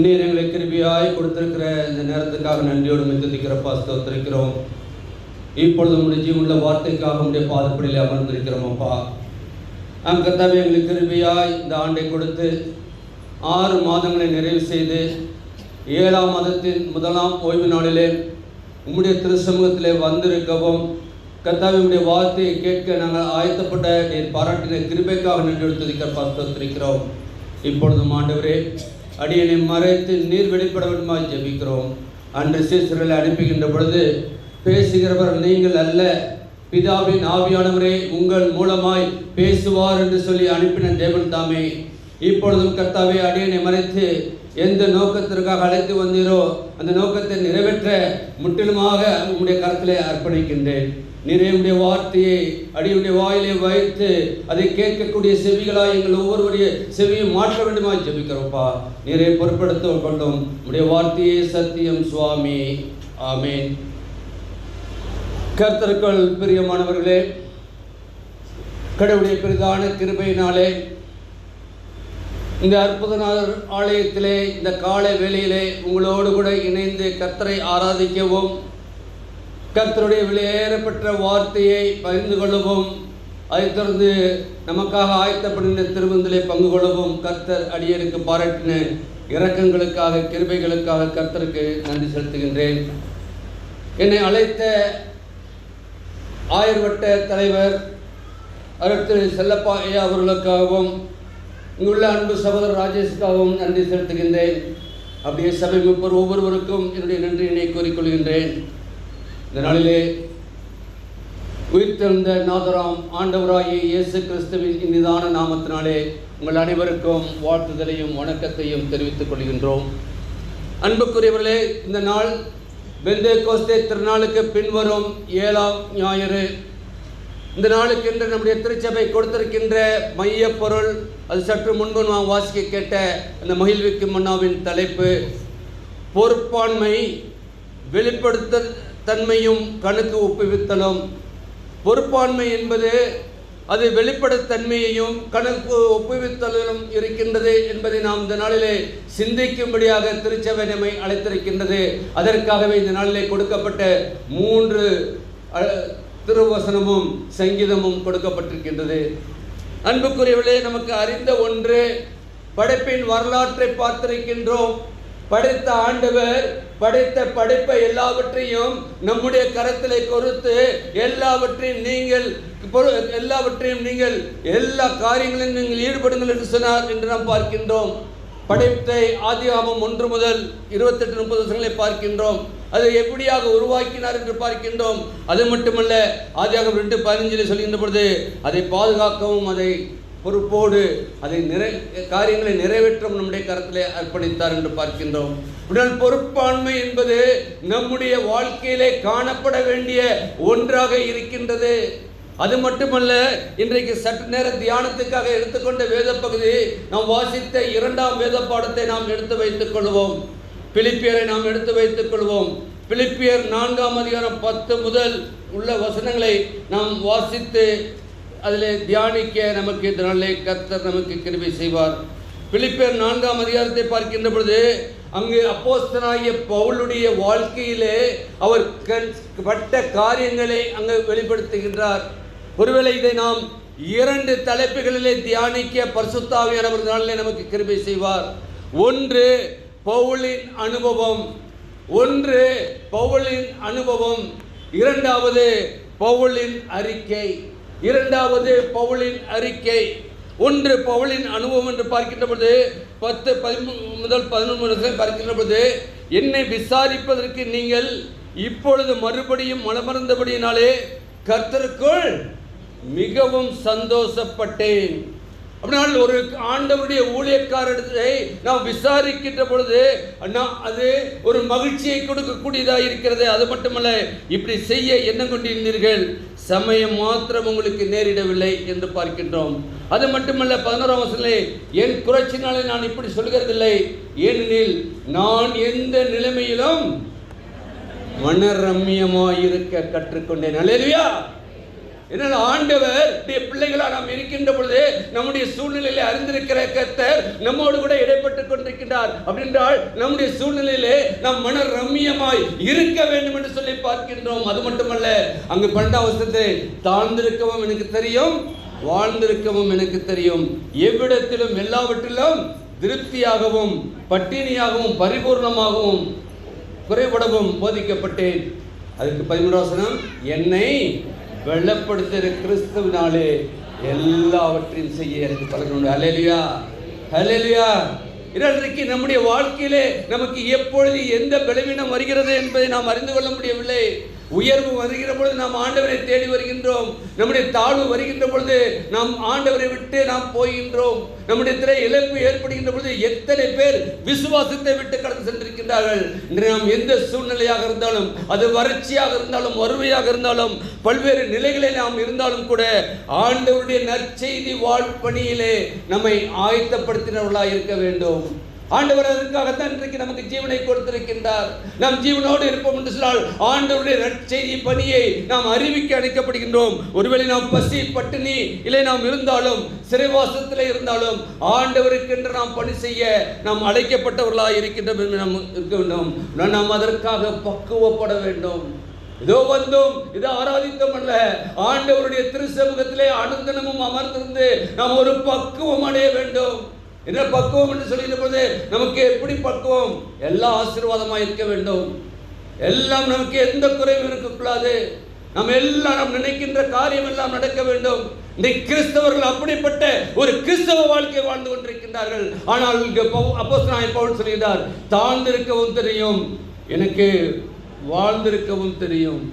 நீர் எங்களை கிருபையாய் கொடுத்திருக்கிற இந்த நேரத்துக்காக நன்றியோடு துதிக்கிறப்பா, ஸ்தோத்திரிக்கிறோம். இப்பொழுது உடைய ஜீவனுள்ள வார்த்தைக்காக உடைய பாதப்படியில் அமர்ந்திருக்கிறோம் அப்பா. கர்த்தாவே, எங்களுக்கு கிருபையாய் இந்த ஆண்டை கொடுத்து 6 மாதங்களை நிறைவு செய்து 7ஆம் மாதத்தின் 1ஆம் ஓய்வு நாளிலே உம்முடைய திருச்சமூகத்திலே வந்திருக்கவும், கர்த்தாவே உடைய வார்த்தையை கேட்க நாங்கள் ஆயத்தப்பட்ட நீர் பாராட்டின கிருபைக்காக நன்றியோடு துதிக்கிறப்பா, ஸ்தோத்திரிக்கிறோம். இப்பொழுதும் ஆண்டவரே, அடியனை மறைத்து நீர் வெளிப்பட வேண்டுமாய் ஜெபிக்கிறோம். அன்று சீசர்களை அனுப்புகின்ற பொழுது பேசுகிறவர் நீங்கள் அல்ல, பிதாவின் ஆவியானவரே உங்கள் மூலமாய் பேசுவார் என்று சொல்லி அனுப்பின தேவன் தாமே. இப்பொழுதும் கர்த்தாவே, அடியனை மறைத்து எந்த நோக்கத்திற்காக அழைத்து வந்தீரோ அந்த நோக்கத்தை நிறைவேற்ற முற்றிலுமாக உங்களுடைய கரத்திலே அர்ப்பணிக்கின்றேன். நீரே உடைய வார்த்தையை அடியுடைய வாயிலே வைத்து அதை கேட்கக்கூடிய செவிகளாய் எங்கள் ஒவ்வொருவருடைய செவியை மாற்ற வேண்டுமா ஜெபிக்கிறோம்ப்பா. நீரே பொறுப்படுத்த கொண்டோம். உடைய வார்த்தையே சத்தியம் சுவாமி. ஆமேன். கர்த்தருக்குள் பிரியமானவர்களே, கடவுளுடைய பெரிதான கிருபையினாலே இந்த அற்புத ஆலயத்திலே இந்த காலை வேளையிலே உங்களோடு கூட இணைந்து கர்த்தரை ஆராதிக்கவும், கர்த்தருடைய விலையேறப்பெற்ற வார்த்தையை பகிர்ந்து கொள்ளவும், அதைத் தொடர்ந்து நமக்காக ஆயத்தப்படின திருமந்திலே பங்கு கொள்ளவும் கர்த்தர் அடியனுக்கு பாராட்டின இரக்கங்களுக்காக, கிருபைகளுக்காக கர்த்தருக்கு நன்றி செலுத்துகின்றேன். என்னை அழைத்த ஆயர்வட்ட தலைவர் திரு செல்லப்பா ஐயா அவர்களுக்காகவும், இங்குள்ள அன்பு சகோதரர் ராஜேஷுக்காகவும் நன்றி செலுத்துகின்றேன். அப்படியே சபை முப்பர் ஒவ்வொருவருக்கும் என்னுடைய நன்றியினை கூறிக்கொள்கின்றேன். இந்த நாளிலே உயிர்த்தெழுந்த நாதராம் ஆண்டவராகிய இயேசு கிறிஸ்துவின் இனிதான நாமத்தினாலே உங்கள் அனைவருக்கும் வாழ்த்துதலையும் வணக்கத்தையும் தெரிவித்துக் கொள்கின்றோம். அன்புக்குரியவர்களே, இந்த நாள் பெந்தேகோஸ்தே திருநாளுக்கு பின்வரும் 7ஆம் ஞாயிறு. இந்த நாளுக்கு என்று நம்முடைய திருச்சபை கொடுத்திருக்கின்ற மைய பொருள், அது சற்று முன்பு நாம் வாசிக்க கேட்ட அந்த மகிழ்விக்கு மன்னாவின் தலைப்பு பொறுப்பாண்மை, வெளிப்படுத்த தன்மையும் கணக்கு ஒப்புவித்தலும். பொறுப்பாண்மை என்பது அது வெளிப்படத்தன்மையையும் கணக்கு ஒப்புவித்தலும் இருக்கின்றது என்பதை நாம் இந்த நாளிலே சிந்திக்கும்படியாக திருச்சபை நம்மை அழைத்திருக்கின்றது. அதற்காகவே இந்த நாளிலே கொடுக்கப்பட்ட 3 திருவசனமும் சங்கீதமும் கொடுக்கப்பட்டிருக்கின்றது. அன்புக்குரியவர்களே, நமக்கு அறிந்த ஒன்று, படைப்பின் வரலாற்றை பார்த்திருக்கின்றோம். படைத்த ஆண்டவர் படைத்த படைப்பை எல்லாவற்றையும் நம்முடைய கரத்திலே கொடுத்து எல்லாவற்றையும் நீங்கள் எல்லா காரியங்களிலும் நீங்கள் ஈடுபடுங்கள் என்று சொன்னார் என்று நாம் பார்க்கின்றோம். படைப்பை ஆதியாகமம் 1 முதல் 28-30 வசனங்களை பார்க்கின்றோம். அதை எப்படியாக உருவாக்கினார் என்று பார்க்கின்றோம். அது மட்டுமல்ல, ஆதியாகமம் 2:15 சொல்கின்ற பொழுது அதை பாதுகாக்கவும் அதை பொறுப்போடு அதை காரியங்களை நிறைவேற்றவும் நம்முடைய கரத்திலே அர்ப்பணித்தார் என்று பார்க்கின்றோம். உடல் பொறுப்பாண்மை என்பது நம்முடைய வாழ்க்கையிலே காணப்பட வேண்டிய ஒன்றாக இருக்கின்றது. அது மட்டுமல்ல, இன்றைக்கு சற்று நேர தியானத்துக்காக எடுத்துக்கொண்ட வேத பகுதி நாம் வாசித்த 2ஆம் வேத பாடத்தை நாம் எடுத்து வைத்துக் கொள்வோம். பிலிப்பியரை நாம் எடுத்து வைத்துக் கொள்வோம். பிலிப்பியர் 4ஆம் அதிகாரம் 10 முதல் உள்ள வசனங்களை நாம் வாசித்து அதில் தியானிக்க நமக்கு இதனாலே கர்த்தர் நமக்கு கிருபை செய்வார். பிலிப்பியர் 4ஆம் அதிகாரத்தை பார்க்கின்ற பொழுது அங்கு அப்போஸ்தலனாகிய பவுலுடைய வாழ்க்கையிலே அவர் பட்ட காரியங்களை அங்கு வெளிப்படுத்துகின்றார். ஒருவேளை இதை நாம் 2 தலைப்புகளிலே தியானிக்க பரிசுத்த ஆவியானவர்னாலே நமக்கு கிருபை செய்வார். ஒன்று பவுலின் அனுபவம், இரண்டாவது பவுலின் அறிக்கை. ஒன்று பவுலின் அனுபவம் என்று பார்க்கின்ற பொழுது 10 முதல் 11 பார்க்கின்ற பொழுது, என்னை விசாரிப்பதற்கு நீங்கள் இப்பொழுது மறுபடியும் மனமறந்தபடியினாலே கர்த்தருக்குள் மிகவும் சந்தோஷப்பட்டேன். அப்படினால் ஒரு ஆண்டவருடைய ஊழியக்காரத்தை நாம் விசாரிக்கின்ற பொழுது அது ஒரு மகிழ்ச்சியை கொடுக்கக்கூடியதாக இருக்கிறது. அது மட்டுமல்ல, இப்படி செய்ய எண்ணம் கொண்டிருந்தீர்கள், சமயம் மாத்திரம் உங்களுக்கு நேரிடவில்லை என்று பார்க்கின்றோம். அது மட்டுமல்ல, 11ஆம் வசனத்திலே, என் குறைச்சினாலே நான் இப்படி சொல்கிறதில்லை, ஏனெனில் நான் எந்த நிலைமையிலும் மனரம்யமாயிருக்க கற்றுக்கொண்டேன். அல்லேலூயா. என்னால் ஆண்டவர் பிள்ளைகளாக நாம் இருக்கின்ற பொழுது நம்முடைய சூழ்நிலையிலே அறிந்திருக்கிற கர்த்தர் நம்மோடு கூட இடைப்பட்டுக் கொண்டிருக்கின்றார். அப்படின்றால் நம்முடைய சூழ்நிலையிலே நாம் மன ரம்மியமாய் இருக்க வேண்டும் என்று சொல்லி பார்க்கின்றோம். அது மட்டுமல்ல, அங்கு 12ஆம் வசனத்தை, தாழ்ந்திருக்கவும் எனக்கு தெரியும், வாழ்ந்திருக்கவும் எனக்கு தெரியும், எவ்விடத்திலும் எல்லாவற்றிலும் திருப்தியாகவும் பட்டினியாகவும் பரிபூர்ணமாகவும் குறைபடவும் போதிக்கப்பட்டேன். அதுக்கு 13ஆம் வசனம், என்னை வெள்ளப்படுத்துகிற கிறிஸ்துவினாலே எல்லாவற்றையும் செய்ய எனக்கு பழகணும். அல்லேலூயா, அல்லேலூயா. இன்றைக்கு நம்முடைய வாழ்க்கையிலே நமக்கு எப்பொழுது எந்த பலவீனம் வருகிறது என்பதை நாம் அறிந்து கொள்ள முடியவில்லை. உயர்வு வருகிற பொழுது நாம் ஆண்டவரை தேடி வருகின்றோம். நம்முடைய தாழ்வு வருகின்ற பொழுது நாம் ஆண்டவரை விட்டு நாம் போகின்றோம். நம்முடைய திரை இழப்பு ஏற்படுகின்ற பொழுது எத்தனை பேர் விசுவாசத்தை விட்டு கடந்து சென்றிருக்கின்றார்கள். இன்று நாம் எந்த சூழ்நிலையாக இருந்தாலும், அது வறட்சியாக இருந்தாலும், வறுமையாக இருந்தாலும், பல்வேறு நிலைகளில் நாம் இருந்தாலும் கூட ஆண்டவருடைய நற்செய்தி வாழ்பணியிலே நம்மை ஆயத்தப்படுத்தினவர்களாக இருக்க வேண்டும். ஆண்டவர் அதற்காகத்தான் இன்றைக்கு நமக்கு ஜீவனை கொடுத்திருக்கின்றார். நாம் ஜீவனோடு இருப்போம் என்று சொன்னால் ஆண்டவருடைய நற்செய்தி பணியை நாம் அறிவிக்க அழைக்கப்படுகின்றோம். ஒருவேளை நாம் பசி பட்டினி இல்லை நாம் இருந்தாலும், சிறைவாசத்திலே இருந்தாலும், ஆண்டவருக்கு என்று நாம் பணி செய்ய நாம் அழைக்கப்பட்டவர்களாக இருக்கின்றோம் என்று நாம் இருக்க வேண்டும். நாம் அதற்காக பக்குவப்பட வேண்டும். இதோ வந்தோம், இதோ ஆராதித்தோம் அல்ல, ஆண்டவருடைய திருச்சமூகத்திலே அனுதினமும் அமர்ந்திருந்து நாம் ஒரு பக்குவம் அடைய வேண்டும். என்ன பக்குவம் என்று சொல்லின போது நமக்கு எப்படி பக்குவம்? எல்லாம் ஆசீர்வாதமாக இருக்க வேண்டும். எல்லாம் நமக்கு எந்த குறைவும் இருக்கக்கூடாது. நாம் எல்லாம் நாம் நினைக்கின்ற காரியம் எல்லாம் நடக்க வேண்டும். இந்த கிறிஸ்தவர்கள் அப்படிப்பட்ட ஒரு கிறிஸ்தவ வாழ்க்கை வாழ்ந்து கொண்டிருக்கின்றார்கள். ஆனால் அப்போஸ்தலனாகிய பவுல் சொல்கிறார், தாழ்ந்திருக்கவும் தெரியும், எனக்கு வாழ்ந்திருக்கவும் தெரியும்.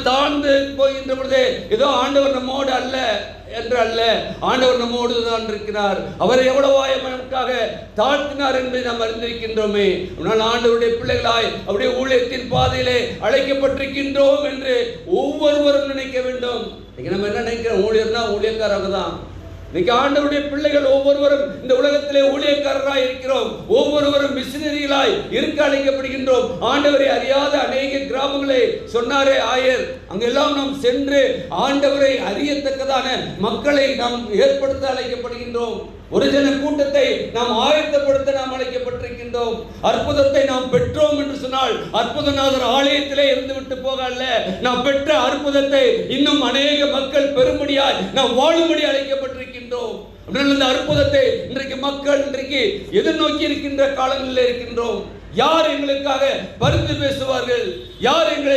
தாழ்ந்து போகின்ற பொழுது ஏதோ ஆண்டவர் நம்மோடு அல்ல என்று அல்ல, ஆண்டவர் நம்மோடு தான் இருக்கிறார். அவர் எவ்வளவோ நமக்காக தாழ்த்தினார் என்பதை நாம் அறிந்திருக்கின்றோமே. ஆனால் ஆண்டவருடைய பிள்ளைகளாய் அவருடைய ஊழியத்தின் பாதையிலே அழைக்கப்பட்டிருக்கின்றோம் என்று ஒவ்வொருவரும் நினைக்க வேண்டும். நம்ம என்ன நினைக்கிறோம்? ஊழியர்னா ஊழியக்காரங்க தான். இன்னைக்கு ஆண்டவருடைய பிள்ளைகள் ஒவ்வொருவரும் இந்த உலகத்திலே ஊழியக்காரராய் இருக்கிறோம். ஒவ்வொருவரும் மிஷனரிகளாய் இருக்க அழைக்கப்படுகின்றோம். ஆண்டவரை அறியாத அநேக கிராமங்களே சொன்னாரே ஆயர், அங்கெல்லாம் நாம் சென்று ஆண்டவரை அறியத்தக்கதான மக்களை நாம் ஏற்படுத்த அழைக்கப்படுகின்றோம். ஒரு ஜன கூட்டத்தை நாம் ஆயத்தப்படுத்த நாம் அழைக்கப்பட்டிருக்கின்றோம். அற்புதத்தை நாம் பெற்றோம் என்று சொன்னால் அற்புதநாதர் ஆலயத்திலே இருந்து விட்டு போக அல்ல, நாம் பெற்ற அற்புதத்தை இன்னும் அநேக மக்கள் பெரும்படியாய் நாம் வாழும்படி அழைக்கப்பட்டிருக்கின்றோம். இந்த அற்புதத்தை இன்றைக்கு மக்கள் இன்றைக்கு எதிர்நோக்கி இருக்கின்ற காலங்களில் இருக்கின்றோம். யார் எங்களுக்காக பரிந்து பேசுவார்கள், யார் எங்களை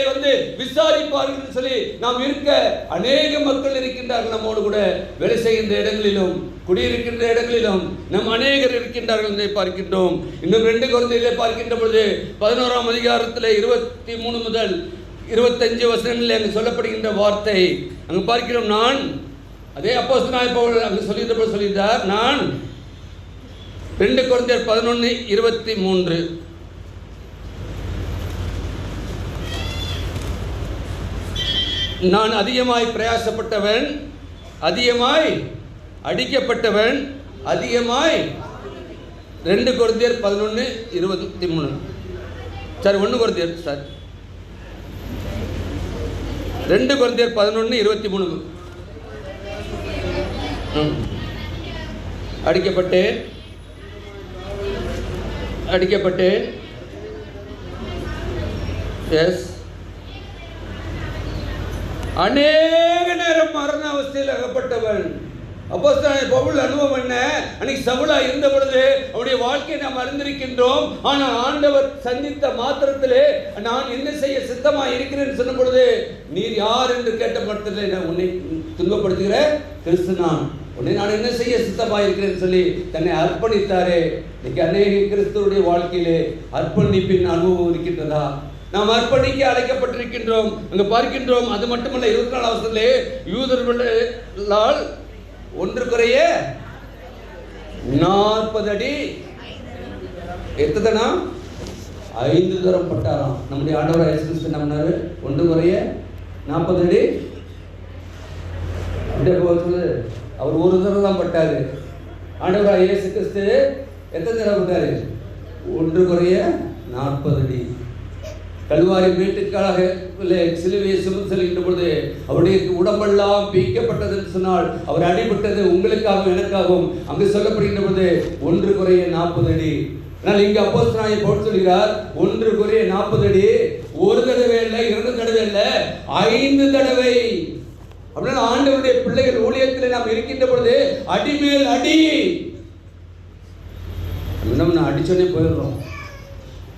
விசாரிப்பார்கள் சொல்லி நாம் இருக்க அநேக மக்கள் இருக்கின்றார்கள். நம்மோடு கூட வேலை செய்கின்ற இடங்களிலும் குடியிருக்கின்ற இடங்களிலும் நம் அநேகர் இருக்கின்றார்கள் என்பதை பார்க்கின்றோம். இன்னும் 2 கொரிந்தியரிலே பார்க்கின்ற பொழுது 11ஆம் அதிகாரத்தில் 23 முதல் 25 வசனங்களில் அங்கு சொல்லப்படுகின்ற வார்த்தை அங்கு பார்க்கிறோம். நான் அதே அப்போஸ்தலனாகிய பவுல் அங்கு சொல்லியிருந்தார். நான் 2 கொரிந்தியர் 11:23 நான் அதிகமாய் பிரயாசப்பட்டவன், அதிகமாய் அடிக்கப்பட்டவன், அதிகமாய் 2 கொரிந்தியர் 11:23 சார் 1 கொரிந்தியர் சார் 2 கொரிந்தியர் 11:23 அடிக்கப்பட்டேன் எஸ் அநேக நேரம் மரண அவஸ்தையில் அகப்பட்டவன். அப்போஸ்தலனாகிய பவுல் அனுபவம் என்ன? அன்னைக்கு சவுலா இருந்த பொழுது அவருடைய வாழ்க்கையை நாம் அறிந்திருக்கின்றோம். ஆனால் ஆண்டவர் சந்தித்த மாத்திரத்திலே நான் என்ன செய்ய சித்தமாக இருக்கிறேன் சொன்ன பொழுது, நீர் யார் என்று கேட்ட மாத்திரத்திலே நான் உன்னை துன்பப்படுத்துகிற கிறிஸ்து உன்னை நான் என்ன செய்ய சித்தமாக இருக்கிறேன் சொல்லி தன்னை அர்ப்பணித்தாரே. இன்னைக்கு அநேக கிறிஸ்துவனுடைய வாழ்க்கையிலே அர்ப்பணிப்பின் அனுபவம் இருக்கின்றதா? நாம் அர்ப்பணிக்க அழைக்கப்பட்டிருக்கின்றோம். அங்கு பார்க்கின்றோம். அது மட்டுமல்ல, 24 வசனத்திலே யூதர்களால் 1 குறைய 40 அடி எத்தனை 5 தரம் பட்டாராம். நம்முடைய ஆண்டவர் இயேசு கிறிஸ்து நம்மனாரு 1 குறைய 40 அடி அப்படியே போகுது. அவர் 1 தரம் தான் பட்டாரு. ஆண்டவர் இயேசு கிறிஸ்து எத்தனை தடவை பட்டாரு? 1 குறைய 40 அடி. கல்வாரி வீட்டுக்காக சிலுவையை சுமந்து செல்கின்ற பொழுது அவருடைய உடம்பெல்லாம் பீக்கப்பட்டது என்று சொன்னால், அவர் அடிபட்டது உங்களுக்காகவும் எனக்காகவும். அங்கு சொல்லப்படுகின்ற பொழுது 1 குறைய 40 அடி. ஆனால் இங்கு அப்போஸ்தலனாகிய பவுல் சொல்கிறார் 1 குறைய 40 அடி. 1 தடவை இல்லை, 2 தடவை இல்லை, 5 தடவை. அப்படின்னா ஆண்டவருடைய பிள்ளைகள் ஊழியத்தில் நாம் இருக்கின்ற பொழுது அடிமேல் அடி. நம்ம அடிச்சோன்னே போயிடுறோம்.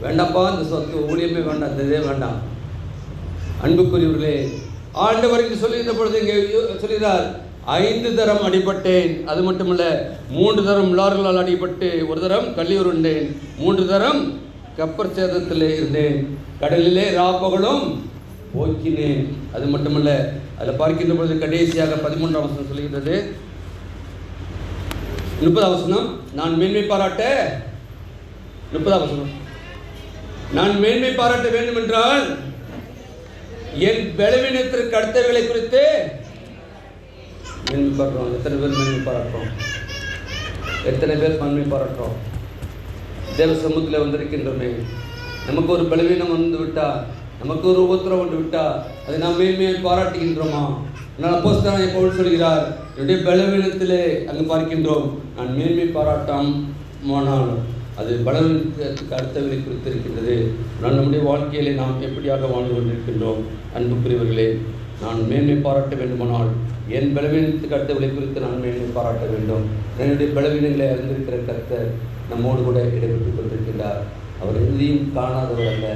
வேண்டாப்பா, இந்த சொத்து ஊழியமே வேண்டாம், இந்த இதே வேண்டாம். அன்புக்குரியவர்களே, ஆண்டவருக்கு சொல்லுகின்ற பொழுது இங்கே சொல்கிறார் 5 தரம் அடிபட்டேன். அது மட்டுமல்ல, 3 தரம் லார்களால் அடிபட்டு, 1 தரம் கல்லீர் உண்டேன், 3 தரம் கப்பர் சேதத்தில் இருந்தேன், கடலிலே ராப்பகலும் போக்கினேன். அது மட்டுமல்ல, அதில் பார்க்கின்ற பொழுது கடைசியாக 13ஆம் வசனம் சொல்லுகின்றது. 30ஆம் வசனம், நான் மேன்மை பாராட்ட 30ஆம் வசனம், நான் மேன்மை பாராட்ட வேண்டும் என்றால் என் பலவீனத்திற்கு அடுத்தவைகளை குறித்து மேன்மை பாராட்டுறோம். எத்தனை பேர் மேன்மை பாராட்டுறோம்? எத்தனை பேர் மேன்மை பாராட்டுறோம்? தேவ சமூகத்தில் வந்திருக்கின்றோமே, நமக்கு ஒரு பலவீனம் வந்து விட்டா, நமக்கு ஒரு உபத்திரம் வந்து விட்டா, அதை நாம் மேன்மையை பாராட்டுகின்றோமா? நான் அப்போஸ்தலனாகிய பவுல் சொல்கிறார், என்னுடைய பலவீனத்திலே அங்கு பார்க்கின்றோம், நான் மேன்மை பாராட்டாம் போனால் அது பலவீனத்துக்கு அடுத்தவரை குறித்து இருக்கின்றது. நான் நம்முடைய வாழ்க்கையிலே நாம் எப்படியாக வாழ்ந்து கொண்டிருக்கின்றோம்? அன்புக்குரியவர்களே, நான் மேன்மை பாராட்ட வேண்டுமானால் என் பலவீனத்துக்கு அடுத்தவரை குறித்து நான் மேன்மை பாராட்ட வேண்டும். என்னுடைய பலவீனங்களை அறிந்திருக்கிற கர்த்தர் நம்மோடு கூட இடைபெற்றுக் கொண்டிருக்கின்றார். அவர் எதையும் காணாதவர் அல்ல,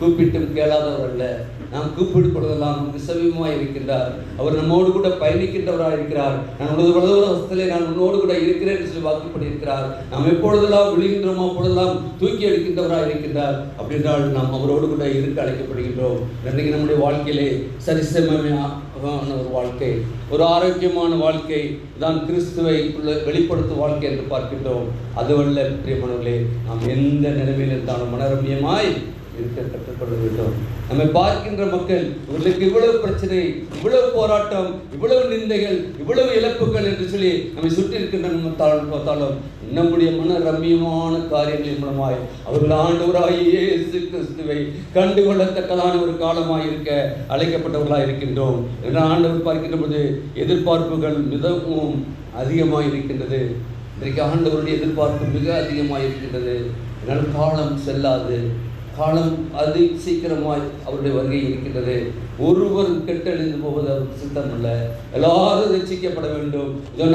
கூப்பிட்டும் கேளாதவர் அல்ல. நாம் கூப்பிடுவதெல்லாம் விசவியமாய் இருக்கின்றார். அவர் நம்மோடு கூட பயணிக்கின்றவராக இருக்கிறார். நான் வசத்திலே நான் உன்னோடு கூட இருக்கிறேன் என்று சொல்லி வாக்குப்பட்டிருக்கிறார். நாம் எப்பொழுதெல்லாம் விழுகின்றோமோ அப்பொழுதெல்லாம் தூக்கி எடுக்கின்றவராக இருக்கின்றார். அப்படி என்றால் நாம் அவரோடு கூட இருக்க அழைக்கப்படுகின்றோம். இன்றைக்கு நம்முடைய வாழ்க்கையிலே சரிசமமான ஒரு வாழ்க்கை, ஒரு ஆரோக்கியமான வாழ்க்கை தான் கிறிஸ்துவை வெளிப்படுத்தும் வாழ்க்கை என்று பார்க்கின்றோம். அதுவல்ல பிரியமானவர்களே, நாம் எந்த நிலைமையில் இருந்தாலும் மனரம்யமாய் இருக்க கற்றுக்கொள்ள வேண்டும். நம்மை பார்க்கின்ற மக்கள், இவர்களுக்கு இவ்வளவு பிரச்சனை, இவ்வளவு போராட்டம், இவ்வளவு நிந்தைகள், இவ்வளவு இழப்புகள் என்று சொல்லி நம்மை சுற்றி இருக்கின்ற பார்த்தாலும் நம்முடைய மன ரம்மியமான காரியங்களின் மூலமாய் அவர்கள் ஆண்டவராகிய இயேசு கிறிஸ்துவை கண்டுகொள்ளத்தக்கதான ஒரு காலமாய் இருக்க அழைக்கப்பட்டவர்களாக இருக்கின்றோம் என்ற ஆண்டவர் பார்க்கின்ற போது எதிர்பார்ப்புகள் மிகவும் அதிகமாக இருக்கின்றது. இன்றைக்கு ஆண்டவருடைய எதிர்பார்ப்பு மிக அதிகமாக இருக்கின்றது. என்னால் காலம் செல்லாது, காலம் அதி சீக்கிரமாய் அவருடைய வருகை இருக்கின்றது. ஒருவர் கெட்டழிந்து போவது அவருக்கு சித்தம் அல்ல, எல்லாரும் ரட்சிக்கப்பட வேண்டும். இதோ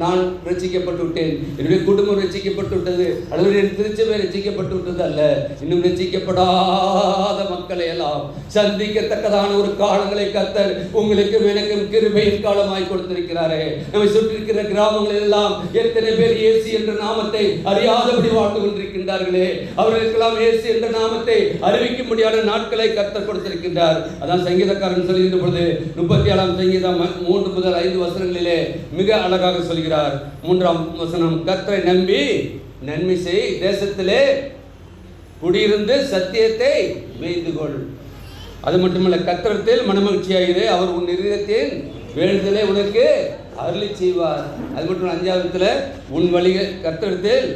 நான் ரட்சிக்கப்பட்டு விட்டேன், என்னுடைய குடும்பம் ரட்சிக்கப்பட்டு விட்டது, அல்லது என் திருச்சபை ரட்சிக்கப்பட்டு விட்டது அல்ல, இன்னும் ரட்சிக்கப்படாத மக்களை எல்லாம் சந்திக்கத்தக்கதான ஒரு காலங்களை கர்த்தர் உங்களுக்கும் எனக்கும் கிருபையின் காலமாய் கொடுத்திருக்கிறாரே. நம்மை சுற்றி இருக்கிற கிராமங்களில் எல்லாம் எத்தனை பேர் இயேசு என்ற நாமத்தை அறியாதபடி வாழ்ந்து கொண்டிருக்கின்றார்களே, அவர்களுக்கெல்லாம் இயேசு என்ற நாமத்தை அறிவிக்கும்படியான நாட்களை கர்த்தர் கொடுத்திருக்கின்றார். அதான் சங்கீதக்காரன் சொல்கின்ற பொழுது 37ஆம் சங்கீதம் 3 முதல் 5 வசனங்களிலே மிக அழகாக சொல்கிறார். 3ஆம் வசனம், கர்த்தரை நம்பி நன்மை செய், தேசத்திலே குடியிருந்து சத்தியத்தை மேய்ந்து கொள். அது மட்டுமல்ல, கர்த்தரிடத்தில் மனமகிழ்ச்சியாயிரு, அவர் உன் இருதயத்தின் வேண்டுதலை உனக்கு அருளி செய்வார். அது மட்டும் 5ஆவதுல உன் வழியை கர்த்தரிடத்தில்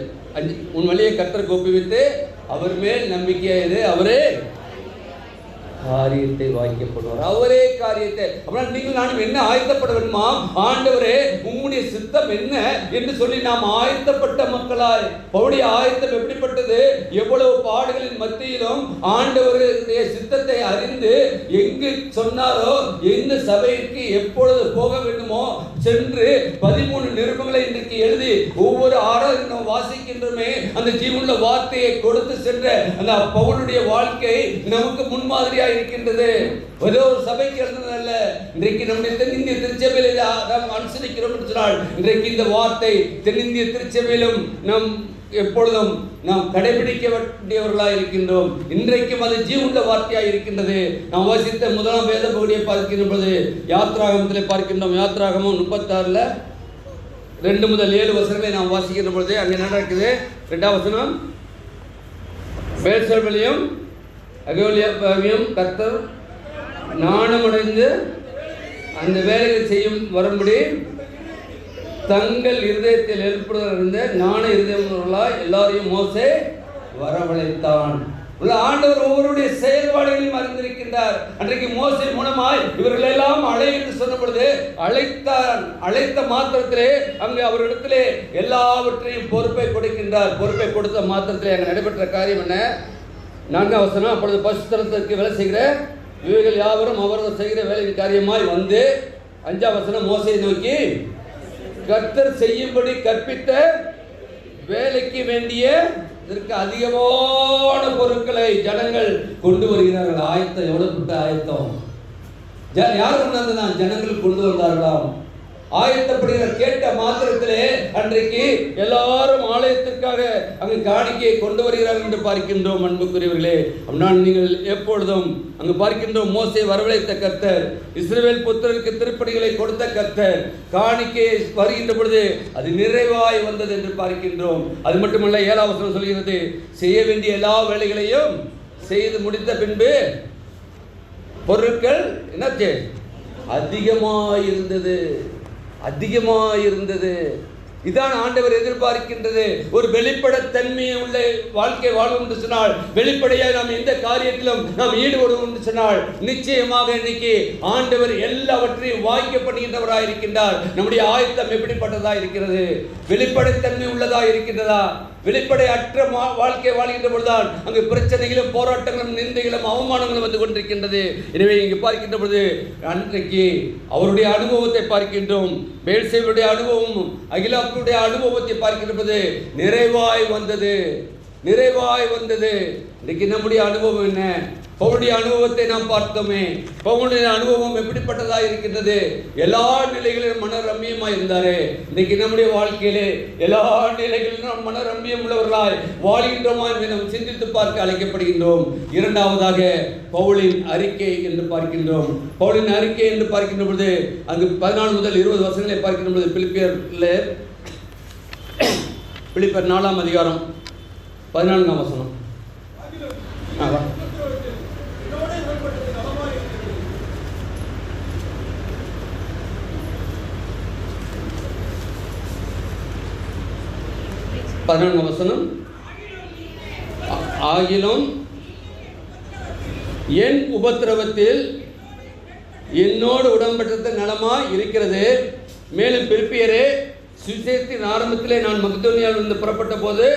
உன் வழியை கர்த்தருக்கு ஒப்புவித்து அவர் மேல் நம்பிக்கையாயிரு, அவரே காரியத்தை வாய்க்கப்படுவார். அவரே காரியத்தை. அப்படின்னா நீங்கள் நானும் என்ன ஆயத்தப்பட வேண்டுமா? ஆண்டவரே உம்முடைய சித்தம் என்ன என்று சொல்லி நாம் ஆயத்தப்பட்ட மக்களாய். பவுலுடைய ஆயத்தம் எப்படிப்பட்டது? எவ்வளவு பாடுகளின் மத்தியிலும் ஆண்டவருடைய சித்தத்தை அறிந்து எங்கு சொன்னாரோ எந்த சபைக்கு எப்பொழுது போக வேண்டுமோ சென்று 13 நிருபங்களை இன்றைக்கு எழுதி ஒவ்வொரு ஆராதனை வாசிக்கின்றோமே, அந்த ஜீவனுள்ள வார்த்தையை கொடுத்து சென்ற அந்த பவுலுடைய வாழ்க்கை நமக்கு முன்மாதிரியாக இருக்கின்றது. ஒரே ஒரு சபைக்கு எழுதுனதல்ல. இன்றைக்கு நம்முடைய தென்னிந்திய திருச்சபையில் நாம் அனுசரிக்கிறோம் என்று சொன்னால், இன்றைக்கு இந்த வார்த்தை தென்னிந்திய திருச்சபையிலும் நாம் எப்பொழுதும் நாம் கடைபிடிக்க வேண்டியவர்களாக இருக்கின்றோம். இன்றைக்கும் அது ஜீவனுள்ள வார்த்தையாக இருக்கின்றது. நாம் வாசித்த முதலாம் வேத பகுதியை பார்க்கின்ற பொழுது யாத்ராகமத்தில் பார்க்கின்றோம். யாத்ராகமம் 36ல் 2 முதல் 7 வசனங்களை நாம் வாசிக்கின்ற பொழுது அங்கே என்ன நடக்குது? 2ஆம் வசனம், பேர்சேபாவையும் அகோலியாவையும் கர்த்தர் நாணமடைந்து அந்த வேலையை செய்யும் வரும்படி தங்கள் இருதயத்தில் ஏற்படுத்த ஞான இருதயமுள்ளவர்களாய் எல்லாரையும் மோசே வரவழைத்தான். ஆண்டவர் ஒவ்வொருடைய செயல்பாடுகளையும் அறிந்திருக்கின்றார். அன்றைக்கு மோசே மூலமாய் இவர்கள் எல்லாம் அழை என்று சொன்ன பொழுது அழைத்தார். அழைத்த மாத்திரத்திலே அங்கு அவரிடத்திலே எல்லாவற்றையும் பொறுப்பை கொடுக்கின்றார். பொறுப்பை கொடுத்த மாத்திரத்திலே அங்கே நடைபெற்ற காரியம் என்ன? 4ஆம் வசனம், அப்பொழுது பரிசுத்தலத்திற்கு வேலை செய்கிற இவைகள் யாவரும் அவர்கள் செய்கிற வேலையின் காரியமாய் வந்து 5ஆம் வசனம், மோசேயை நோக்கி கர்த்தர் செய்யும்படி கற்பித்த வேலைக்கு வேண்டிய இதற்கு அதிகமான பொருட்களை ஜனங்கள் கொண்டு வருகிறார்கள். ஆயத்தம் எவ்வளவு ஆயத்தம் யார் கொண்டு வந்ததான்? ஜனங்கள் கொண்டு வந்தார்களாம். ஆயத்தப்படுகிற கேட்ட மாத்திரத்திலே அன்றைக்கு எல்லாரும் ஆலயத்திற்காக அங்கு காணிக்கையை கொண்டு வருகிறார்கள் என்று பார்க்கின்றோம். அன்புக்குரியவர்களே, அப்படினால் நீங்கள் எப்பொழுதும் அங்கு பார்க்கின்றோம், மோசே வரவழைத்த கர்த்தர், இஸ்ரவேல் புத்திரருக்கு திருப்படிகளை கொடுத்த கர்த்தர், காணிக்கையை வருகின்ற பொழுது அது நிறைவாய் வந்தது என்று பார்க்கின்றோம். அது மட்டுமல்ல, 7ஆம் வசனம் சொல்கிறது, செய்ய வேண்டிய எல்லா வேலைகளையும் செய்து முடித்த பின்பு பொருட்கள் என்னாச்சு? அதிகமாயிருந்தது. இதான் ஆண்டவர் எதிர்பார்க்கின்றது. ஒரு வெளிப்படைத்தன்மையை உள்ள வாழ்க்கை வாழ்வோம் என்று சொன்னால், வெளிப்படையாக நாம் எந்த காரியத்திலும் நாம் ஈடுபடுவோம் என்று சொன்னால், நிச்சயமாக இன்னைக்கு ஆண்டவர் எல்லாவற்றையும் வாய்க்கப்படுகின்றவராக இருக்கின்றார். நம்முடைய ஆயத்தம் எப்படிப்பட்டதாக இருக்கிறது? வெளிப்படைத்தன்மை உள்ளதாக இருக்கின்றதா? வெளிப்படை அற்ற வாழ்க்கை வாழ்கின்ற பொழுதுதான் அங்கு பிரச்சனைகளும் போராட்டங்களும் நிந்தைகளும் அவமானங்களும் வந்து கொண்டிருக்கின்றது. எனவே இங்கு பார்க்கின்ற பொழுது அன்றைக்கு அவருடைய அனுபவத்தை பார்க்கின்றோம். பேல்சேபுடைய அனுபவம், அகிலாப்புடைய அனுபவத்தை பார்க்கின்ற பொழுது நிறைவாய் வந்தது. இன்றைக்கு நம்முடைய அனுபவம் என்ன? பவுலுடைய அனுபவத்தை நாம் பார்த்தோமே. பவுலுடைய அனுபவம் எப்படிப்பட்டதாக இருக்கின்றது? எல்லா நிலைகளிலும் மனரம்யமாக இருந்தாரே. இன்றைக்கு நம்முடைய வாழ்க்கையிலே எல்லா நிலைகளிலும் மனரம்யம் உள்ளவர்களாய் வாழ்கின்றோமா என்று நாம் சிந்தித்து பார்க்க அழைக்கப்படுகின்றோம். இரண்டாவதாக பவுலின் அறிக்கை என்று பார்க்கின்றோம். பவுலின் அறிக்கை என்று பார்க்கின்ற பொழுது அங்கு 14 முதல் 20 வசனங்களை பார்க்கின்ற பொழுது பிலிப்பியர் 4ஆம் அதிகாரம் 14ஆம் வசனம். ஆகிலும் என் உபத்திரவத்தில் என்னோடு உடன்பட்ட நலமாய் இருக்கிறது. மேலும் பிலிப்பியரே, சுவிசேஷத்தின் ஆரம்பத்திலே நான் மக்கெதோனியாவிலிருந்து புறப்பட்ட போது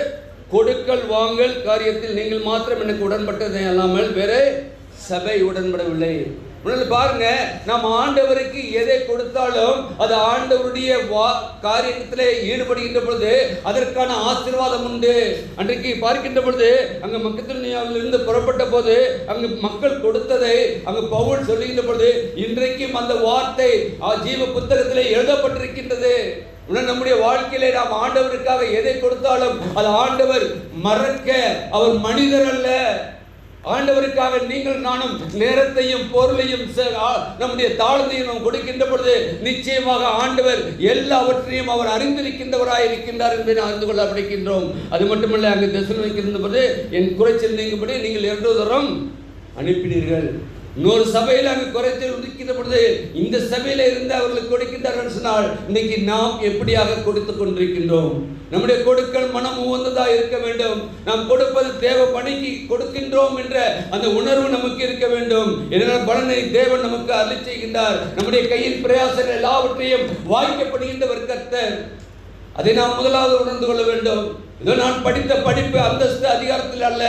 கொடுக்கல் வாங்கல் காரியத்தில் நீங்கள் மாத்திரம் எனக்கு உடன்பட்டதை அல்லாமல் வேறு சபை உடன்படவில்லை. பாருங்க, நாம் ஆண்டவருக்கு எதை கொடுத்தாலும் அது ஆண்டவருடைய காரியத்திலே ஈடுபடுகின்ற பொழுது அதற்கான ஆசீர்வாதம் உண்டு. அன்றைக்கு பார்க்கின்ற பொழுது அங்கு மக்கெதோனியாவிலிருந்து புறப்பட்ட போது அங்கு மக்கள் கொடுத்ததை அங்கு பவுல் சொல்லுகின்ற பொழுது இன்றைக்கும் அந்த வார்த்தை ஜீவ புத்தகத்திலே எழுதப்பட்டிருக்கின்றது. நம்முடைய வாழ்க்கையிலே நாம் ஆண்டவருக்காக எதை கொடுத்தாலும் அது ஆண்டவர் மறக்க அவர் மனிதர் அல்ல. ஆண்டவருக்காக நீங்கள் நானும் நேரத்தையும் பொருளையும் நம்முடைய தாழ்ந்தையும் நாம் கொடுக்கின்ற பொழுது நிச்சயமாக ஆண்டவர் எல்லாவற்றையும் அவர் அறிந்திருக்கின்றவராய் இருக்கின்றார் என்பதை நான் அறிந்து கொள்ள படிக்கின்றோம். அது மட்டுமல்ல, அங்கு தெசலோனிக்கேயர் இருந்தபோது என் குறைச்சல் நீங்கும்படி நீங்கள் 2 தரம் அனுப்பினீர்கள். இன்னொரு சபையில் அங்கு குறைச்சல் இருக்கின்ற பொழுது இந்த சபையில இருந்து அவர்களுக்கு கொடுக்கின்றார்கள் சொன்னால் இன்னைக்கு நாம் எப்படியாக கொடுத்து கொண்டிருக்கின்றோம்? நம்முடைய கொடுக்கல் மனம் உகந்ததாக இருக்க வேண்டும். நாம் கொடுப்பது தேவ பணிக்கு கொடுக்கின்றோம் என்ற அந்த உணர்வு நமக்கு இருக்க வேண்டும். இதனால் பலனை தேவன் நமக்கு அருளி செய்கின்றார். நம்முடைய கையின் பிரயாசங்கள் எல்லாவற்றையும் வாய்க்கப்படுகின்றவர் கர்த்தர். அதை நாம் முதலாவது உணர்ந்து கொள்ள வேண்டும். இதோ நான் படித்த படிப்பு அந்தஸ்து அதிகாரத்தில் அல்ல,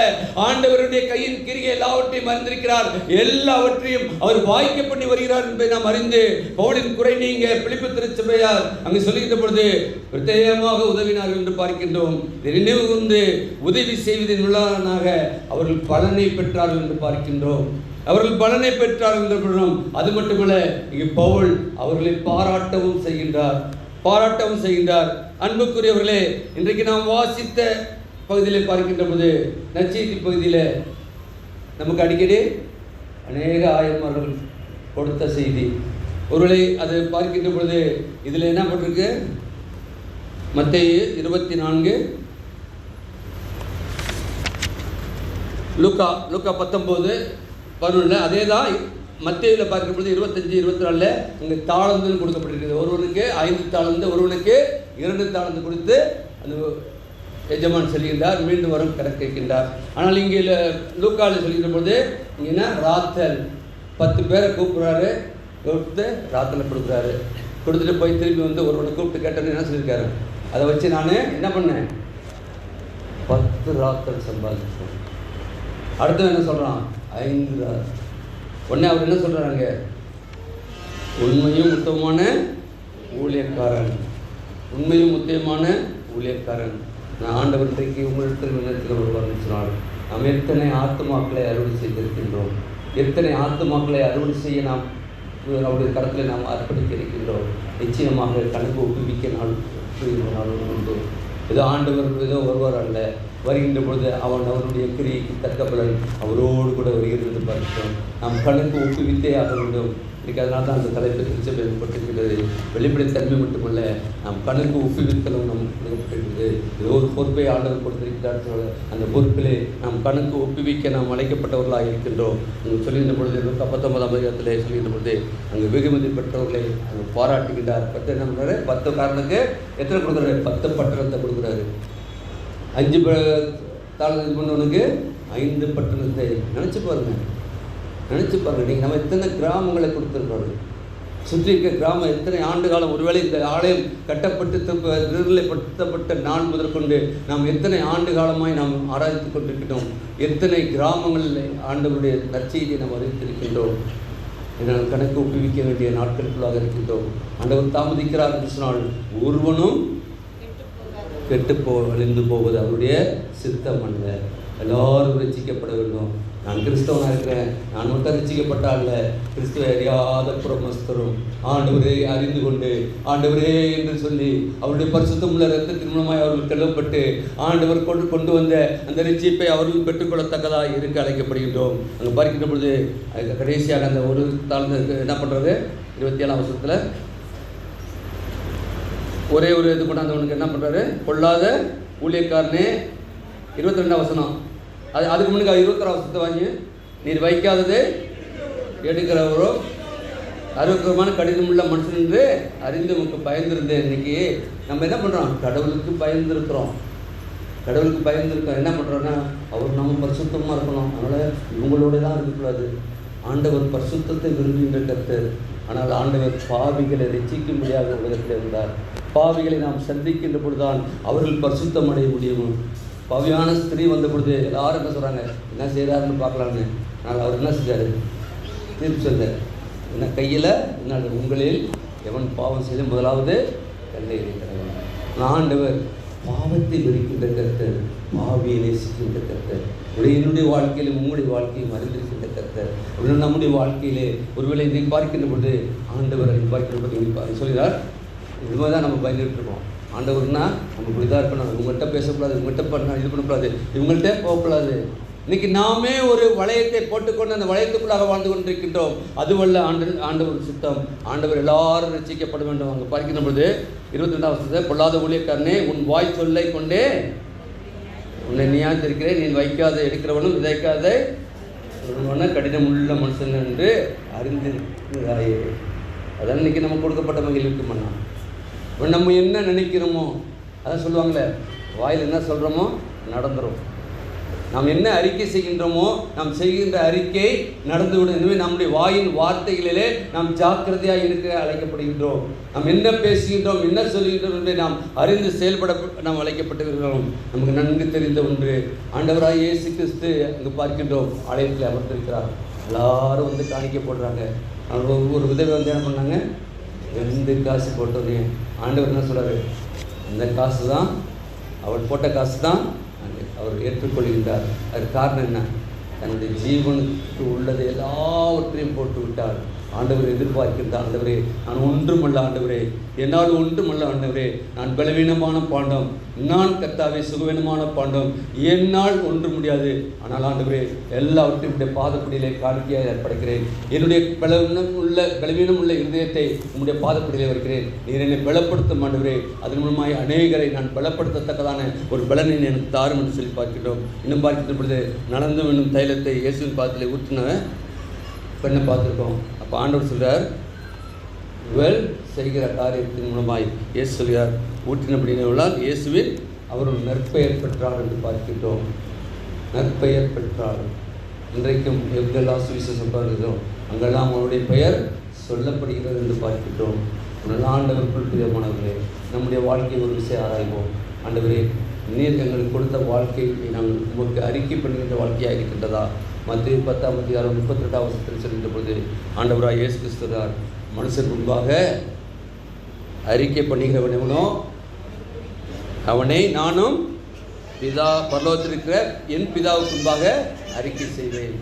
ஆண்டவருடைய கையின் கிரியை எல்லாவற்றையும் அறிந்திருக்கிறார். எல்லாவற்றையும் அவர் வாய்க்க பண்ணி வருகிறார் என்பதை நாம் அறிந்து பவுலின் குறை நீங்க பிலிப்பு திருச்சபையார் அங்கு சொல்லுகின்ற பொழுது பிரத்யேகமாக உதவினார்கள் என்று பார்க்கின்றோம். நினைவு வந்து உதவி செய்வதன் உள்ளானாக அவர்கள் பலனை பெற்றார்கள் என்று பார்க்கின்றோம். அவர்கள் பலனை பெற்றார்கள் என்று சொல்கிறோம். அது மட்டுமல்ல, இங்கு பவுல் அவர்களை பாராட்டவும் செய்கின்றார். அன்புக்குரியவர்களே, இன்றைக்கு நாம் வாசித்த பகுதியில் பார்க்கின்ற போது நற்செய்தி பகுதியில் நமக்கு அடிக்கடி அநேக ஆயர்மார்கள் கொடுத்த செய்தி ஒருவேளை அது பார்க்கின்ற பொழுது இதில் என்ன பண்ணிருக்கு? மத்தேயு 24, லூக்கா 19:11 அதே தான். மத்தேயுவில் பார்க்கும் பொழுது 25-24 இங்கே தாளந்துன்னு கொடுக்கப்பட்டிருக்கிறது. ஒருவனுக்கு 5 தாளந்து, ஒருவனுக்கு 2 தாளந்து கொடுத்து அந்த எஜமான் சொல்கின்றார், மீண்டும் வரும் கணக்கு கேட்கின்றார். ஆனால் இங்கே லூக்காவில் சொல்கின்ற பொழுது இங்கே என்ன ராத்தல் 10 பேரை கூப்பிட்றாரு, கூப்பிட்டு ராத்தலை கொடுக்குறாரு. கொடுத்துட்டு போய் திரும்பி வந்து ஒருவனை கூப்பிட்டு கேட்டேன்னு என்ன சொல்லியிருக்காரு? அதை வச்சு நான் என்ன பண்ணேன்? 10 ராத்தல் சம்பாதிச்சேன். அடுத்து என்ன சொல்கிறான்? 5 ராத்தல். உடனே அவர் என்ன சொல்கிறாங்க? உண்மையும் உத்தமமான ஊழியக்காரன், உண்மையும் முக்கியமான ஊழியக்காரன். நான் ஆண்டவர் இன்றைக்கு உங்களிடத்தில் விண்ணத்தில் வருவார்னு சொன்னால் நாம் எத்தனை ஆத்துமாக்களை அறுவடை செய்திருக்கின்றோம், எத்தனை ஆத்துமாக்களை அறுவடை செய்ய நாம் அவருடைய கருத்தில் நாம் அர்ப்பணிக்க இருக்கின்றோம். நிச்சயமாக கணக்கு ஒப்புவிக்க நாள் உண்டு. ஏதோ ஆண்டவர் ஏதோ ஒருவர் அல்ல, வருகின்ற பொழுது அவருடைய கிரியைக்கு தக்க பலன் அவரோடு கூட வருகிறது பார்க்கிறோம். நாம் கணக்கு ஒப்புவித்தே ஆக வேண்டும். இன்றைக்கு அதனால தான் அந்த தலைப்பு திருச்சபை ஏற்பட்டிருக்கிறது. வெளிப்படைத்தன்மை மட்டுமல்ல, நாம் கணக்கு ஒப்புவித்தலும் நமக்கு கொடுக்கப்பட்டிருக்கிறது. ஏதோ ஒரு பொறுப்பை ஆண்டவர் கொடுத்திருக்கிறார். அந்த பொறுப்பிலே நாம் கணக்கு ஒப்புவிக்க நாம் அழைக்கப்பட்டவர்களாக இருக்கின்றோம். அங்கே சொல்கின்ற பொழுது 19ஆம் அதிகாரத்தில் சொல்கின்ற பொழுது அங்கே வெகுமதி பெற்றவர்களை அங்கே பாராட்டுகின்றார். 10 என்ன பண்ணுறாரு? 10 காரனுக்கு எத்தனை கொடுக்குறாரு? 10 பட்டணத்தை கொடுக்குறாரு. 5 தாளந்து பண்ணவனுக்கு 5 பட்டணத்தை. நினச்சி பாருங்கள். நீங்கள் நம்ம எத்தனை கிராமங்களை கொடுத்துருக்கோம். சுற்றி இருக்க கிராமம் எத்தனை ஆண்டு காலம், ஒருவேளை இந்த ஆலயம் கட்டப்பட்டு நிர்நிலைப்படுத்தப்பட்ட நாள் முதற்கொண்டு நாம் எத்தனை ஆண்டு காலமாய் நாம் ஆராய்ச்சி கொண்டிருக்கின்றோம். எத்தனை கிராமங்களில் ஆண்டவருடைய நற்செய்தியை நாம் அறிவித்திருக்கின்றோம். இதனால் கணக்கு ஒப்புவிக்க வேண்டிய நாட்களுக்குள்ளாக இருக்கின்றோம். ஆண்டவர் தாமதிக்கிறார் என்று சொன்னால் ஒருவனும் அழிந்து போவது அவருடைய சித்தம் அல்ல. எல்லாரும் ரசிக்கப்பட வேண்டும். நான் கிறிஸ்தவனாக இருக்கிறேன், நான் மட்டும் ரசிக்கப்பட்டால் கிறிஸ்துவ அறியாத புறமஸ்தரும் ஆண்டவரே அறிந்து கொண்டு ஆண்டவரே என்று சொல்லி அவருடைய பரிசுத்தமுள்ள இரத்தத்தின் மூலமாய் அவர்கள் கழுவப்பட்டு ஆண்டவர் கொண்டு வந்த அந்த ரட்சிப்பை அவர்கள் பெற்றுக்கொள்ளத்தக்கதாக இருக்க அழைக்கப்படுகின்றோம். அங்கே பார்க்கின்ற பொழுது கடைசியாக அந்த ஒரு தாழ்ந்து என்ன பண்ணுறது? 27ஆம் வசனத்தில் ஒரே ஒரு இது கொண்டாந்தவனுக்கு என்ன பண்ணுறாரு? கொள்ளாத ஊழியக்காரனே. 22ஆம் வசனம். அதுக்கு முன்னுக்கு 26ஆம் வசனத்தை வாங்கி, நீர் வைக்காதது எடுக்கிறவரோ அருவமான கடினமுள்ள மனுஷன் என்று அறிந்து நமக்கு பயந்துருந்தேன். இன்னைக்கு நம்ம என்ன பண்ணுறோம்? கடவுளுக்கு பயந்துருக்கிறோம். என்ன பண்ணுறோன்னா அவர் நம்ம பரிசுத்தமாக இருக்கணும், அதனால் இவங்களோட தான் இருக்கக்கூடாது. ஆண்டவர் பரிசுத்தத்தை விரும்புகின்ற கர்த்தர். ஆனால் ஆண்டவர் பாவிகளை ரட்சிக்கும்படியாக உலகத்தில் இருந்தார். பாவிகளை நாம் சந்திக்கின்ற பொழுதுதான் அவர்கள் பரிசுத்தம் அடைய முடியும். பவியான ஸ்திரீ வந்த பொழுது எல்லாரும் என்ன சொல்கிறாங்க, என்ன செய்கிறாருன்னு பார்க்கலான்னு. அதனால் அவர் என்ன செஞ்சார், தீர்ப்பு சொன்னார். என்ன கையில் என்ன, உங்களில் எவன் பாவம் செய்து முதலாவது கல்லை எறிகிறவன். ஆண்டவர் பாவத்தை வெறுக்கின்ற கர்த்தர், பாவியை நேசிக்கின்ற கர்த்தர். என்னுடைய வாழ்க்கையிலும் உங்களுடைய வாழ்க்கையும் அறிந்திருக்கின்ற கர்த்தர். அப்படின்னு நம்முடைய வாழ்க்கையிலே ஒருவேளை இதை பார்க்கின்ற பொழுது ஆண்டவர் பார்க்கின்ற பொழுது சொல்கிறார், இது மாதிரி தான் நம்ம பயந்துகிட்டு இருக்கோம். ஆண்டவர்னா நம்ம இப்படி தான் இருக்கணும், இவங்கள்ட்ட பேசக்கூடாது, இவங்கள்ட்ட பண்ண இது பண்ணக்கூடாது, இவங்கள்ட்ட போகக்கூடாது. இன்னைக்கு நாமே ஒரு வளையத்தை போட்டுக்கொண்டு அந்த வளையத்துக்குள்ளாக வாழ்ந்து கொண்டிருக்கின்றோம். அதுவல்ல ஆண்டவர் சுத்தம். ஆண்டவர் எல்லாரும் ரட்சிக்கப்பட வேண்டும். அங்கே பார்க்கின்ற பொழுது 22ஆம் வசனத்தில், பொல்லாத ஊழியக்காரனே, உன் வாய் சொல்லை கொண்டே உன்னை நியாயத்திருக்கிறேன், நீ வைக்காத எடுக்கிறவனும் விதைக்காத கடினம் உள்ள மனுஷன் என்று அறிந்திருக்கிறாயே. அதான் இன்னைக்கு நம்ம கொடுக்கப்பட்ட மகிழ்வுக்கு மன்னா. நம்ம என்ன நினைக்கிறோமோ அதான் சொல்லுவாங்களே, வாயில் என்ன சொல்கிறோமோ நடந்துடும். நாம் என்ன அறிக்கை செய்கின்றோமோ நாம் செய்கின்ற அறிக்கை நடந்துவிடும். எனவே நம்முடைய வாயின் வார்த்தைகளிலே நாம் ஜாக்கிரதையாக இருக்க அழைக்கப்படுகின்றோம். நாம் என்ன பேசுகின்றோம், என்ன சொல்கின்றோம் என்பதை நாம் அறிந்து செயல்பட நாம் அழைக்கப்பட்டிருக்கிறோம். நமக்கு நன்கு தெரிந்த ஒன்று, ஆண்டவராய் இயேசு கிறிஸ்து அங்கு பார்க்கின்றோம், ஆலயத்தில் அமர்ந்திருக்கிறார். எல்லாரும் வந்து காணிக்க போடுறாங்க. ஒரு விதவை வந்து என்ன பண்ணாங்க, 2 காசு போட்டோன்னே ஆண்டவர் என்ன சொல்கிறாரு, அந்த காசு தான், அவள் போட்ட காசு தான் அவர் ஏற்றுக்கொள்கின்றார். அதுக்கு காரணம் என்ன, தன்னுடைய ஜீவனுக்கு உள்ளதை எல்லாவற்றையும் போட்டு விட்டார். ஆண்டவர் எதிர்பார்க்கின்ற, ஆண்டவரே நான் ஒன்றுமல்ல ஆண்டவரே, என்னால் ஒன்றுமல்ல ஆண்டவரே, நான் பலவீனமான பாண்டம், நான் கர்த்தாவே சுகவீனமான பாண்டம், என்னால் ஒன்று முடியாது. ஆனால் ஆண்டவரே எல்லாவற்றையும் உடைய பாதப்படியிலே காணிக்கையாக ஏற்படுகிறேன். என்னுடைய பலவீனம் உள்ள இருதயத்தை உங்களுடைய பாதப்படியிலே வைக்கிறேன். நீர் என்னை பலப்படுத்தும் ஆண்டவரே, அதன் மூலமாய் அநேகரை நான் பலப்படுத்தத்தக்கதான ஒரு பலனை எனக்கு தாரும் என்று சொல்லி பார்க்கின்றோம். இன்னும் பார்க்கின்ற பொழுது நடந்து வேணும் தைலத்தை இயேசுவின் பாதத்திலே ஊற்றின பெண்ணை பார்த்துருக்கோம். அப்போ ஆண்டவர் சொல்கிறார், இவள் செய்கிற காரியத்தின் மூலமாய் இயேசு சொல்கிறார், ஊற்றினபடினால் இயேசுவில் அவர் ஒரு நற்பெயர் பெற்றார் என்று பார்க்கின்றோம். நற்பெயர் பெற்றார். இன்றைக்கும் எங்கெல்லாம் சுவிசேஷம் பார்க்கிறோம் அங்கெல்லாம் அவருடைய பெயர் சொல்லப்படுகிறது என்று பார்க்கின்றோம். ஆண்டவருக்குள் பிரியமானவர்களே, நம்முடைய வாழ்க்கையை ஒரு விஷயம் ஆராய்வோம். ஆண்டவரே, நீர் எங்களுக்கு கொடுத்த வாழ்க்கையை நாங்கள் உங்களுக்கு அறிக்கை பண்ணுகின்ற வாழ்க்கையாக இருக்கின்றதா? மத்திய 10:38 வசனத்தில் செல்கின்ற பொழுது ஆண்டவராய் இயேசு கிறிஸ்துவார், மனுஷன் முன்பாக அறிக்கை பண்ணுகிறவன் எவனோ அவனை நானும் பிதா பரலோகத்தில் இருக்கிற என் பிதாவுக்கு முன்பாக அறிக்கை செய்வேன்.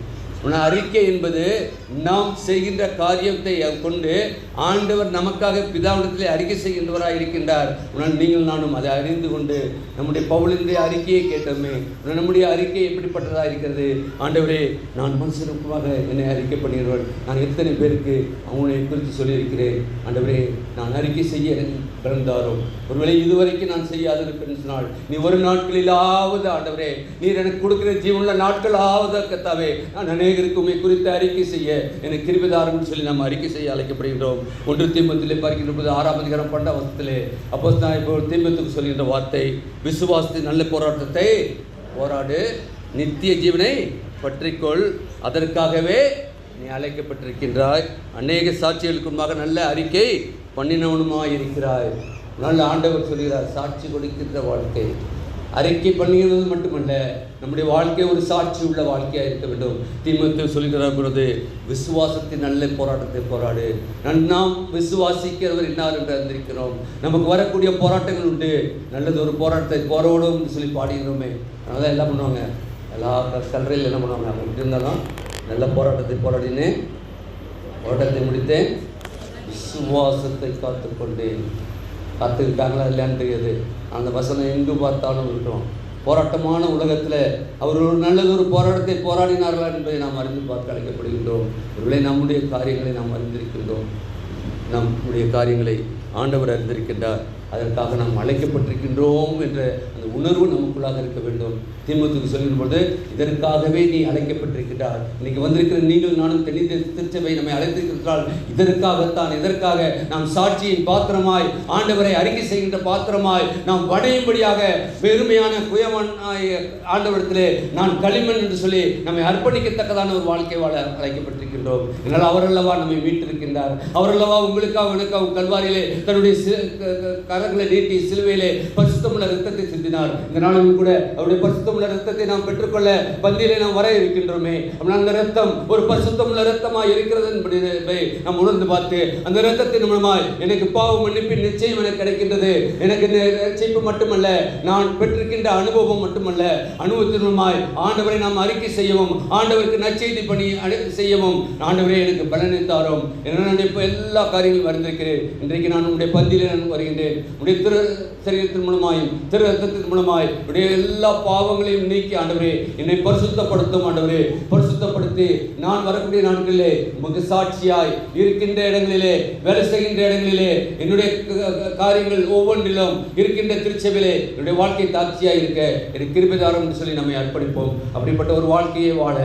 அறிக்கை என்பது நாம் செய்கின்ற காரியத்தை கொண்டு ஆண்டவர் நமக்காக பிதாவிடத்திலே அறிக்கை செய்கின்றவராக இருக்கின்றார். நீங்கள் நானும் அதை அறிந்து கொண்டு நம்முடைய பவுலினுடைய அறிக்கையை கேட்டோமே, நம்முடைய அறிக்கை எப்படிப்பட்டதாக இருக்கிறது? ஆண்டவரே, நான் மனுஷனுக்குமாக என்னை அறிக்கை பண்ணுகிறவன், நான் எத்தனை பேருக்கு அவனை குறித்து சொல்லியிருக்கிறேன். ஆண்டவரே, நான் அறிக்கை செய்ய பிறந்தாரும் ஒருவேளை இதுவரைக்கும் நான் செய்யாதிருப்பேன் சொன்னால், நீ ஒரு நாட்களிலாவது ஆண்டவரே, நீர் எனக்கு கொடுக்கிற ஜீவனுள்ள நாட்களாவது கர்த்தாவே, நான் அநேகருக்கு உண்மை குறித்து அறிக்கை செய்ய எனக்கு கிருபை தாரும் சொல்லி நாம் அறிக்கை செய்ய அழைக்கப்படுகின்றோம். 1 தீமோத்தேயுவிலே பார்க்கின்ற போது 6ஆம் அதிகாரம் 12ஆம் வசனத்திலே அப்போஸ்தலனாகிய பவுல் தீமோத்தேயுவுக்கு சொல்கின்ற வார்த்தை, விசுவாசத்தின் நல்ல போராட்டத்தை போராடு, நித்திய ஜீவனை பற்றிக்கொள், அதற்காகவே நீ அழைக்கப்பட்டிருக்கின்றாய், அநேக சாட்சிகளுக்கு முன்பாக நல்ல அறிக்கை பண்ணினவனுமாய் இருக்கிறாய். நல்ல ஆண்டவர் சொல்கிறார், சாட்சி கொடுக்கின்ற வாழ்க்கை, அறிக்கை பண்ணுகிறது மட்டுமல்ல, நம்முடைய வாழ்க்கை ஒரு சாட்சி உள்ள வாழ்க்கையாக இருக்க வேண்டும். தீமோத்தேயு சொல்கிறார், விசுவாசத்தின் நல்ல போராட்டத்தை போராடு. நாம் விசுவாசிக்கிறவர் இன்னார் என்று அறிந்திருக்கிறோம். நமக்கு வரக்கூடிய போராட்டங்கள் உண்டு, நல்லது ஒரு போராட்டத்தை போராடும் சொல்லி பாடுகிறோமே. அதனால எல்லாம் பண்ணுவாங்க, எல்லா கல்லறையில் என்ன பண்ணுவாங்க, அவங்க இருந்தாலும் நல்ல போராட்டத்தை போராடினேன், போராட்டத்தை முடித்தேன், விசுவாசத்தை காத்துக்கொண்டேன். காத்துக்கிட்டாங்களா இல்லையான்னு தெரியாது. அந்த வசனம் எங்கு பார்த்தாலும் இருக்கிறோம். போராட்டமான உலகத்தில் அவர் ஒரு நல்லதொரு போராட்டத்தை போராடினார்களா என்பதை நாம் அறிந்து பார்க்க அழைக்கப்படுகின்றோம். ஒருவேளை நம்முடைய காரியங்களை நாம் அறிந்திருக்கின்றோம், நம்முடைய காரியங்களை ஆண்டவர் அறிந்திருக்கின்றார், அதற்காக நாம் அழைக்கப்பட்டிருக்கின்றோம் என்ற அந்த உணர்வு நமக்குள்ளாக இருக்க வேண்டும். தீமோத்தேயுவுக்கு சொல்லும் பொழுது, இதற்காகவே நீ அழைக்கப்பட்டிருக்கிறார். இன்னைக்கு வந்திருக்கிற நீங்கள் நானும் தெளிந்த திருச்சபை நம்மை அழைத்திருக்கிறால் இதற்காகத்தான். இதற்காக நாம் சாட்சியின் பாத்திரமாய், ஆண்டவரை அறிக்கை செய்கின்ற பாத்திரமாய் நாம் வடையும்படியாக பெருமையான குயவனாய் ஆண்டவரிடத்திலே நான் களிமண் என்று சொல்லி நம்மை அர்ப்பணிக்கத்தக்கதான ஒரு வாழ்க்கை வாழ அழைக்கப்பட்டிருக்கின்றோம். என்னால் அவரல்லவா நம்மை மீட்டிருக்கின்றார். அவரல்லவா உங்களுக்காக எனக்காக கல்வாரியிலே தன்னுடைய கரங்களை நீட்டி சிலுவையிலே பரிசுத்தமுள்ள இரத்தத்தை சிந்தினார். இந்த நாளிலும் கூட அவருடைய பரிசுத்தமுள்ள இரத்தத்தை நாம் பெற்றுக்கொள்ள பந்தியிலே நாம் வர இருக்கின்றோமே. அந்த இரத்தம் ஒரு பரிசுத்தமுள்ள இரத்தமாய் இருக்கிறது என்பதை நாம் உணர்ந்து பார்த்து அந்த இரத்தத்தின் மூலமாய் எனக்கு பாவ மன்னிப்பின் நிச்சயம் எனக்கு கிடைக்கின்றது. எனக்கு ரட்சிப்பு மட்டுமல்ல, நான் பெற்றிருக்கின்ற அனுபவம் மட்டுமல்ல, அனுபவத்தின் மூலமாய் ஆண்டவரை நாம் அறிக்கை செய்யவும், ஆண்டவருக்கு நற்செய்தி பணி செய்யவும் ஆண்டவரே எனக்கு பலனை தாரும். எல்லா காரியங்களும் வந்திருக்கிறேன். இன்றைக்கு நான் உங்களுடைய பந்தியிலே நான் வருகின்றேன். உடைய திரு சரீரத்தின் மூலமாயும் திரு ரத்தத்தின் மூலமாய் உடைய எல்லா பாவங்களையும் நீக்கி ஆண்டவரே என்னை பரிசுத்தப்படுத்தும். ஆண்டவரே பரிசுத்தப்படுத்தி நான் வரக்கூடிய நாட்களிலே உமக்கு சாட்சியாய் இருக்கின்ற இடங்களிலே, வேலை செய்கின்ற இடங்களிலே, என்னுடைய காரியங்கள் ஒவ்வொன்றிலும் இருக்கின்ற திருச்சபையிலே என்னுடைய வாழ்க்கை சாட்சியாய் இருக்க எனக்கு கிருபை தாரும் என்று சொல்லி நம்மை அர்ப்பணிப்போம். அப்படிப்பட்ட ஒரு வாழ்க்கையை வாழ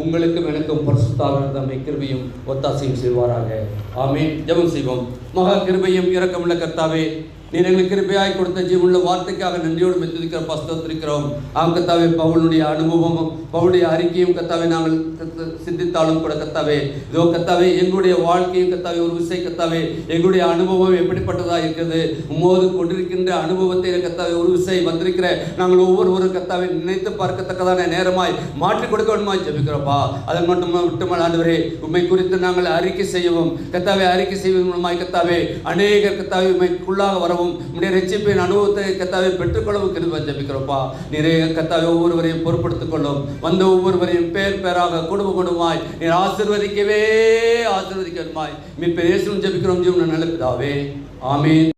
உங்களுக்கும் எனக்கும் பரிசுத்தாவின் நம்மை கிருபையும் ஒத்தாசையும் செய்வாராக. ஆமென். ஜெபம் செய்வோம். மகா கிருபையும் இரக்கமுள்ள கர்த்தாவே, நீர் எங்களுக்கு கிருபையாய் கொடுத்த ஜீவனுள்ள வார்த்தைக்காக நன்றியோடு மெத்திருக்கிற பஸ்தோத்திருக்கிறோம். கர்த்தாவே, பவுலுடைய அனுபவமும் பவுலுடைய அறிக்கையும் கர்த்தாவே நாங்கள் சிந்தித்தாலும் கூட கர்த்தாவே, இதோ கர்த்தாவே எங்களுடைய வாழ்க்கையும் கர்த்தாவே ஒரு விசை கர்த்தாவே எங்களுடைய அனுபவம் எப்படிப்பட்டதாக இருக்கிறது, உம்மோது கொண்டிருக்கின்ற அனுபவத்தை கர்த்தாவே ஒரு விசை வந்திருக்கிற நாங்கள் ஒவ்வொருவரும் கர்த்தாவை நினைத்து பார்க்கத்தக்கதான நேரமாய் மாற்றி கொடுக்க வேண்டுமாய் ஜெபிக்கிறோப்பா. அதன் மட்டுமல்ல ஆண்டவரே, உம்மை குறித்து நாங்கள் அறிக்கை செய்யவும் கர்த்தாவே அறிக்கை செய்வதன் மூலமாய் கர்த்தாவே அநேகர் கர்த்தாவே உம்மைக்குள்ளாக வரவும் உம்முடைய ரட்சிப்பின் அனுபவத்தை கர்த்தாவே பெற்றுக்கொள்ளவும் கிருபை ஜெபிக்கிறோப்பா. நிறைய கர்த்தாவே ஒவ்வொருவரையும் பொறுப்படுத்திக் கொள்ளும். வந்த ஒவ்வொருவரையும் பேர் பேராக குடும்பமாய் நீர் ஆசீர்வதிக்கவே ஆசீர்வதிக்கமாய் மீட்பர் இயேசுவின் ஜெபிக்கிறோம் ஜீவனுள்ள நல்ல பிதாவே. ஆமென்.